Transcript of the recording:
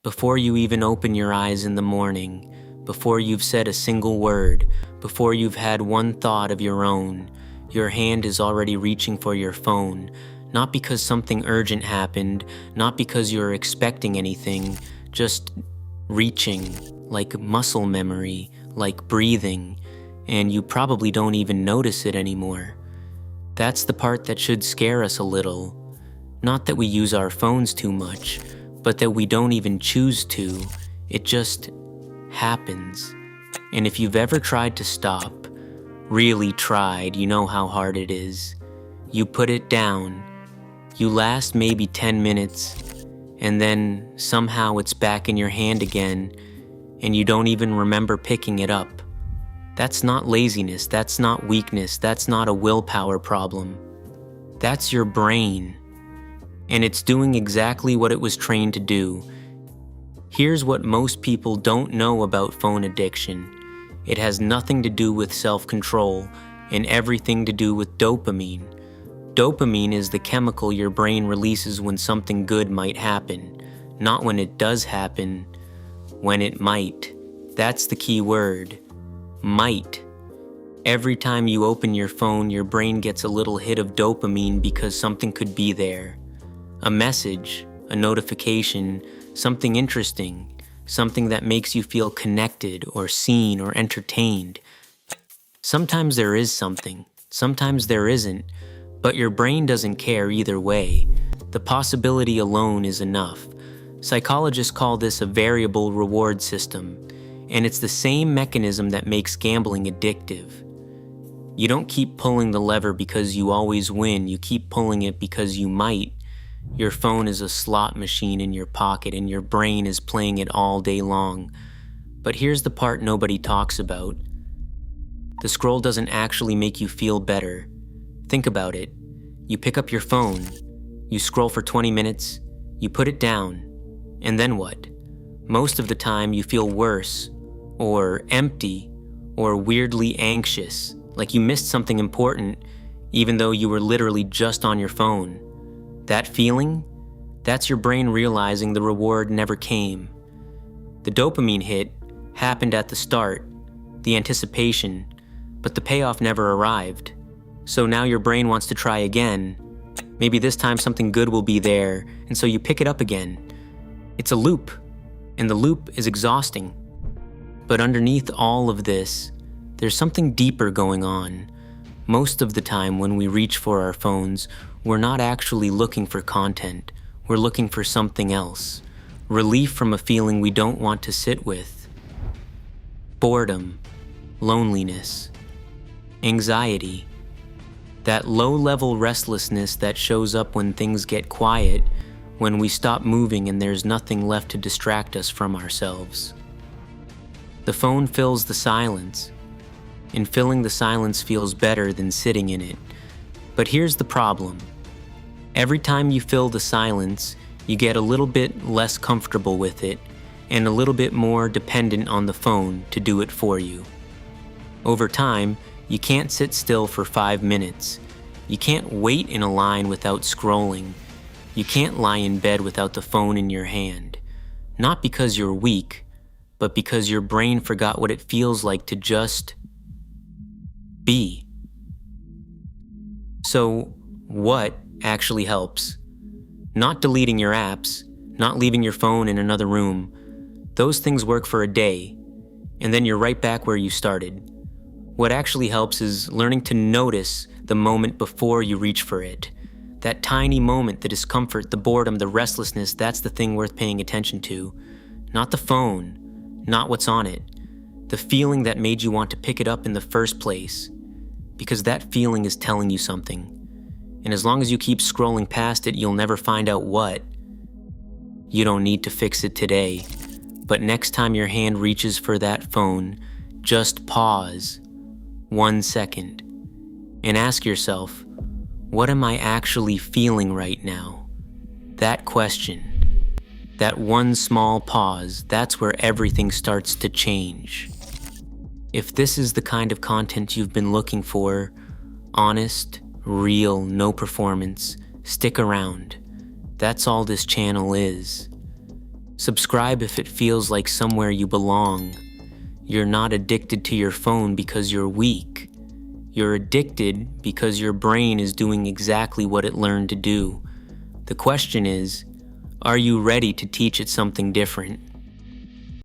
Before you even open your eyes in the morning, before you've said a single word, before you've had one thought of your own, your hand is already reaching for your phone, not because something urgent happened, not because you're expecting anything, just reaching, like muscle memory, like breathing, and you probably don't even notice it anymore. That's the part that should scare us a little. Not that we use our phones too much, but that we don't even choose to. It just happens. And if you've ever tried to stop, really tried, you know how hard it is. You put it down. You last maybe 10 minutes, and then somehow it's back in your hand again, and you don't even remember picking it up. That's not laziness, that's not weakness, that's not a willpower problem. That's your brain. And it's doing exactly what it was trained to do. Here's what most people don't know about phone addiction. It has nothing to do with self-control and everything to do with dopamine. Dopamine is the chemical your brain releases when something good might happen, not when it does happen, when it might. That's the key word, might. Every time you open your phone, your brain gets a little hit of dopamine because something could be there. A message, a notification, something interesting, something that makes you feel connected or seen or entertained. Sometimes there is something, sometimes there isn't, but your brain doesn't care either way. The possibility alone is enough. Psychologists call this a variable reward system, and it's the same mechanism that makes gambling addictive. You don't keep pulling the lever because you always win, you keep pulling it because you might. Your phone is a slot machine in your pocket and your brain is playing it all day long. But here's the part nobody talks about. The scroll doesn't actually make you feel better. Think about it. You pick up your phone, you scroll for 20 minutes, you put it down, and then what? Most of the time you feel worse, or empty, or weirdly anxious, like you missed something important, even though you were literally just on your phone. That feeling? That's your brain realizing the reward never came. The dopamine hit happened at the start, the anticipation, but the payoff never arrived. So now your brain wants to try again. Maybe this time something good will be there, and so you pick it up again. It's a loop, and the loop is exhausting. But underneath all of this, there's something deeper going on. Most of the time when we reach for our phones, we're not actually looking for content. We're looking for something else. Relief from a feeling we don't want to sit with. Boredom, loneliness, anxiety. That low-level restlessness that shows up when things get quiet, when we stop moving and there's nothing left to distract us from ourselves. The phone fills the silence, and filling the silence feels better than sitting in it. But here's the problem. Every time you fill the silence, you get a little bit less comfortable with it and a little bit more dependent on the phone to do it for you. Over time, you can't sit still for 5 minutes. You can't wait in a line without scrolling. You can't lie in bed without the phone in your hand. Not because you're weak, but because your brain forgot what it feels like to just be. So, what actually helps? Not deleting your apps, not leaving your phone in another room. Those things work for a day, and then you're right back where you started. What actually helps is learning to notice the moment before you reach for it. That tiny moment, the discomfort, the boredom, the restlessness, that's the thing worth paying attention to. Not the phone, not what's on it. The feeling that made you want to pick it up in the first place. Because that feeling is telling you something. And as long as you keep scrolling past it, you'll never find out what. You don't need to fix it today. But next time your hand reaches for that phone, just pause 1 second and ask yourself, what am I actually feeling right now? That question, that one small pause, that's where everything starts to change. If this is the kind of content you've been looking for, honest, real, no performance, stick around. That's all this channel is. Subscribe if it feels like somewhere you belong. You're not addicted to your phone because you're weak. You're addicted because your brain is doing exactly what it learned to do. The question is, are you ready to teach it something different?